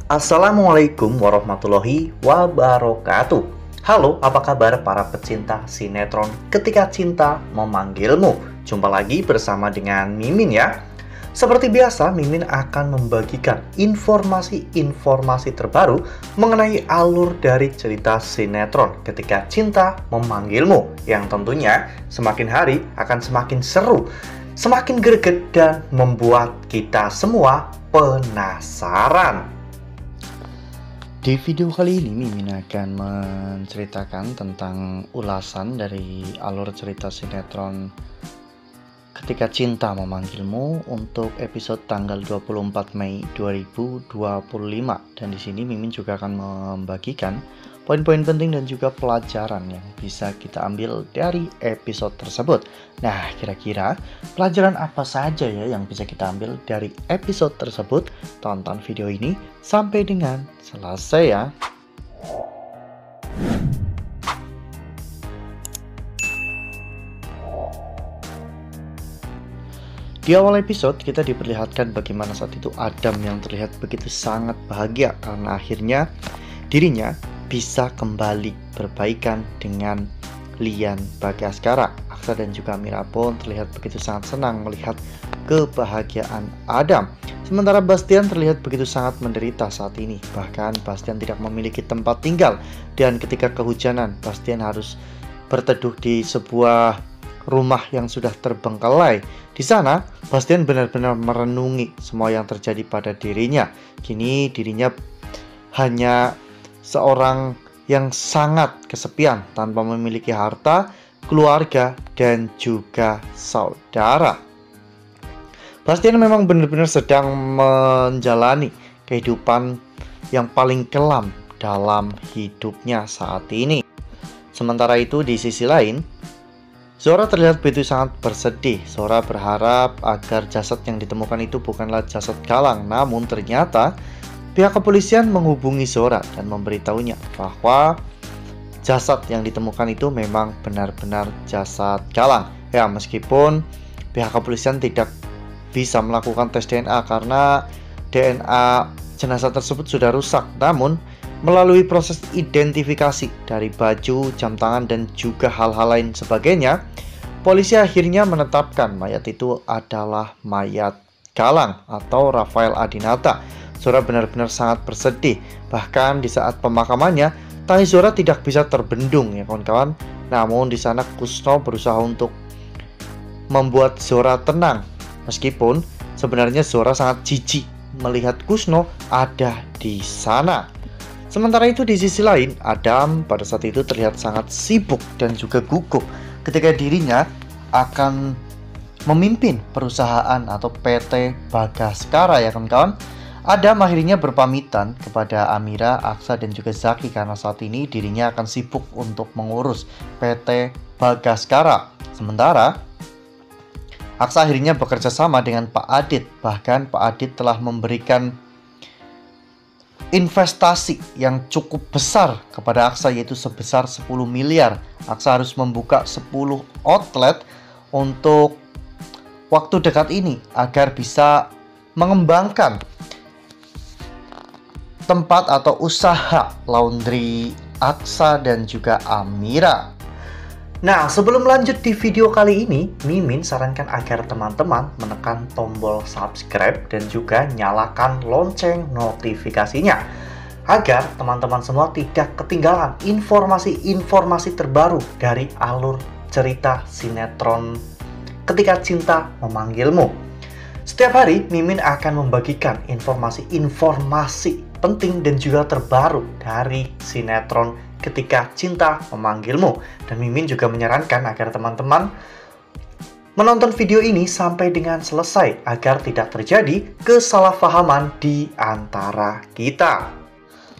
Assalamualaikum warahmatullahi wabarakatuh. Halo, apa kabar para pecinta sinetron Ketika Cinta Memanggilmu? Jumpa lagi bersama dengan Mimin ya. Seperti biasa, Mimin akan membagikan informasi-informasi terbaru mengenai alur dari cerita sinetron Ketika Cinta Memanggilmu, yang tentunya semakin hari akan semakin seru, semakin greget, dan membuat kita semua penasaran. Di video kali ini Mimin akan menceritakan tentang ulasan dari alur cerita sinetron Ketika Cinta Memanggilmu untuk episode tanggal 24 Mei 2025. Dan di sini Mimin juga akan membagikan poin-poin penting dan juga pelajaran yang bisa kita ambil dari episode tersebut. Nah, kira-kira pelajaran apa saja ya yang bisa kita ambil dari episode tersebut? Tonton video ini sampai dengan selesai ya. Di awal episode kita diperlihatkan bagaimana saat itu Adam yang terlihat begitu sangat bahagia karena akhirnya dirinya bisa kembali berbaikan dengan Lian Bagaskara. Aksa dan juga Amira pun terlihat begitu sangat senang melihat kebahagiaan Adam. Sementara Bastian terlihat begitu sangat menderita saat ini. Bahkan Bastian tidak memiliki tempat tinggal, dan ketika kehujanan Bastian harus berteduh di sebuah rumah yang sudah terbengkalai. Di sana Bastian benar-benar merenungi semua yang terjadi pada dirinya. Kini dirinya hanya seorang yang sangat kesepian tanpa memiliki harta, keluarga, dan juga saudara. Bastian memang benar-benar sedang menjalani kehidupan yang paling kelam dalam hidupnya saat ini. Sementara itu di sisi lain, Zora terlihat begitu sangat bersedih. Zora berharap agar jasad yang ditemukan itu bukanlah jasad Galang. Namun ternyata pihak kepolisian menghubungi Zora dan memberitahunya bahwa jasad yang ditemukan itu memang benar-benar jasad Galang. Ya, meskipun pihak kepolisian tidak bisa melakukan tes DNA karena DNA jenazah tersebut sudah rusak. Namun melalui proses identifikasi dari baju, jam tangan, dan juga hal-hal lain sebagainya, polisi akhirnya menetapkan mayat itu adalah mayat Galang atau Rafael Adinata. Zora benar-benar sangat bersedih. Bahkan di saat pemakamannya, tangis Zora tidak bisa terbendung ya kawan-kawan. Namun di sana Kusno berusaha untuk membuat Zora tenang. Meskipun sebenarnya Zora sangat jijik melihat Kusno ada di sana. Sementara itu di sisi lain, Adam pada saat itu terlihat sangat sibuk dan juga gugup ketika dirinya akan memimpin perusahaan atau PT Bagaskara ya kawan-kawan. Adam akhirnya berpamitan kepada Amira, Aksa, dan juga Zaki karena saat ini dirinya akan sibuk untuk mengurus PT Bagaskara. Sementara Aksa akhirnya bekerja sama dengan Pak Adit. Bahkan Pak Adit telah memberikan investasi yang cukup besar kepada Aksa, yaitu sebesar 10 miliar. Aksa harus membuka 10 outlet untuk waktu dekat ini agar bisa mengembangkan tempat atau usaha laundry Aksa dan juga Amira. Nah, sebelum lanjut di video kali ini, Mimin sarankan agar teman-teman menekan tombol subscribe dan juga nyalakan lonceng notifikasinya agar teman-teman semua tidak ketinggalan informasi-informasi terbaru dari alur cerita sinetron Ketika Cinta Memanggilmu. Setiap hari, Mimin akan membagikan informasi-informasi penting dan juga terbaru dari sinetron Ketika Cinta Memanggilmu. Dan Mimin juga menyarankan agar teman-teman menonton video ini sampai dengan selesai agar tidak terjadi kesalahpahaman di antara kita.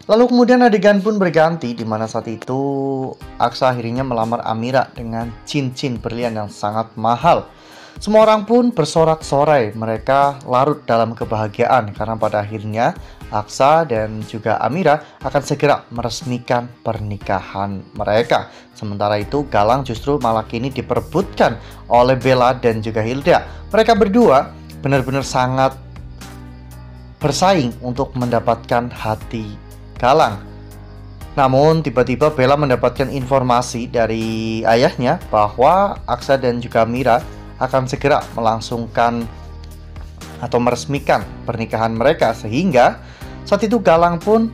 Lalu kemudian adegan pun berganti di mana saat itu Aksa akhirnya melamar Amira dengan cincin berlian yang sangat mahal. Semua orang pun bersorak-sorai, mereka larut dalam kebahagiaan karena pada akhirnya Aksa dan juga Amira akan segera meresmikan pernikahan mereka. Sementara itu Galang justru malah kini diperebutkan oleh Bella dan juga Hilda. Mereka berdua benar-benar sangat bersaing untuk mendapatkan hati Galang. Namun tiba-tiba Bella mendapatkan informasi dari ayahnya bahwa Aksa dan juga Mira akan segera melangsungkan atau meresmikan pernikahan mereka, sehingga saat itu Galang pun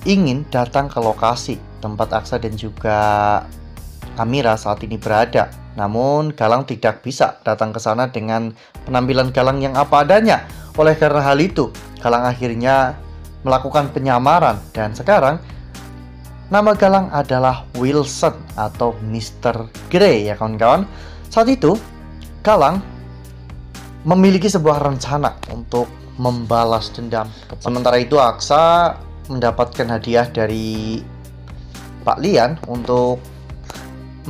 ingin datang ke lokasi tempat Aksa dan juga Amira saat ini berada. Namun Galang tidak bisa datang ke sana dengan penampilan Galang yang apa adanya. Oleh karena hal itu, Galang akhirnya melakukan penyamaran dan sekarang nama Galang adalah Wilson atau Mr. Grey ya kawan-kawan. Saat itu Galang memiliki sebuah rencana untuk membalas dendam. Sementara itu Aksa mendapatkan hadiah dari Pak Lian untuk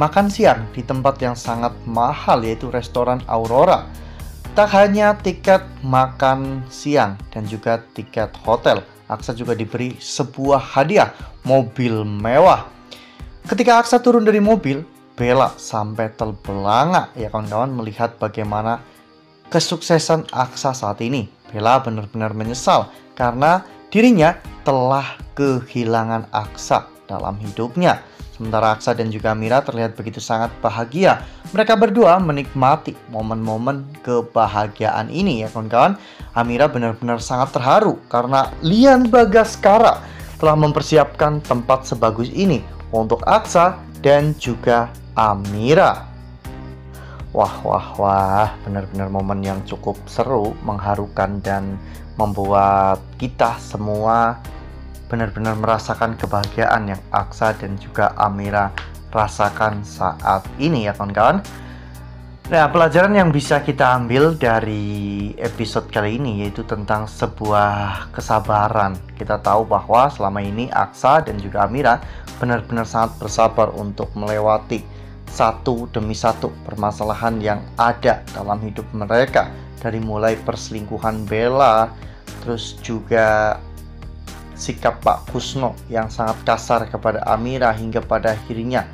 makan siang di tempat yang sangat mahal, yaitu restoran Aurora. Tak hanya tiket makan siang dan juga tiket hotel, Aksa juga diberi sebuah hadiah, mobil mewah. Ketika Aksa turun dari mobil, Bella sampai terbelanga ya kawan-kawan melihat bagaimana kesuksesan Aksa saat ini. Bella benar-benar menyesal karena dirinya telah kehilangan Aksa dalam hidupnya. Sementara Aksa dan juga Amira terlihat begitu sangat bahagia. Mereka berdua menikmati momen-momen kebahagiaan ini ya kawan-kawan. Amira benar-benar sangat terharu karena Lian Bagaskara telah mempersiapkan tempat sebagus ini untuk Aksa dan juga Amira. Wah, benar-benar momen yang cukup seru, mengharukan dan membuat kita semua benar-benar merasakan kebahagiaan yang Aksa dan juga Amira rasakan saat ini ya kawan-kawan. Nah, pelajaran yang bisa kita ambil dari episode kali ini yaitu tentang sebuah kesabaran. Kita tahu bahwa selama ini Aksa dan juga Amira benar-benar sangat bersabar untuk melewati satu demi satu permasalahan yang ada dalam hidup mereka. Dari mulai perselingkuhan Bella, terus juga sikap Pak Kusno yang sangat kasar kepada Amira, hingga pada akhirnya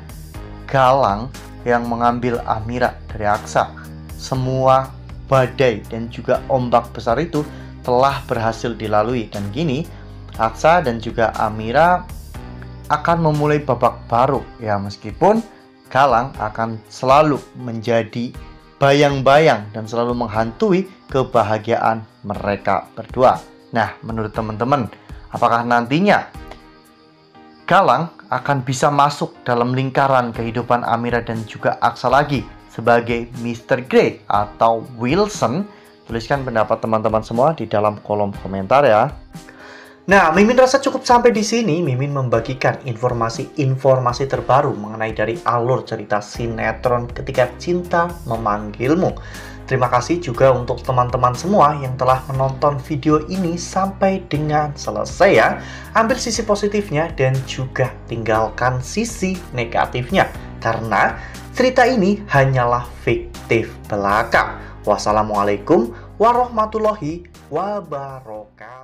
Galang yang mengambil Amira dari Aksa. Semua badai dan juga ombak besar itu telah berhasil dilalui, dan kini Aksa dan juga Amira akan memulai babak baru ya, meskipun Galang akan selalu menjadi bayang-bayang dan selalu menghantui kebahagiaan mereka berdua. Nah, menurut teman-teman, apakah nantinya Galang akan bisa masuk dalam lingkaran kehidupan Amira dan juga Aksa lagi sebagai Mr. Grey atau Wilson? Tuliskan pendapat teman-teman semua di dalam kolom komentar ya. Nah, Mimin rasa cukup sampai di sini. Mimin membagikan informasi terbaru mengenai dari alur cerita sinetron Ketika Cinta Memanggilmu. Terima kasih juga untuk teman-teman semua yang telah menonton video ini sampai dengan selesai ya. Ambil sisi positifnya dan juga tinggalkan sisi negatifnya, karena cerita ini hanyalah fiktif belaka. Wassalamualaikum warahmatullahi wabarakatuh.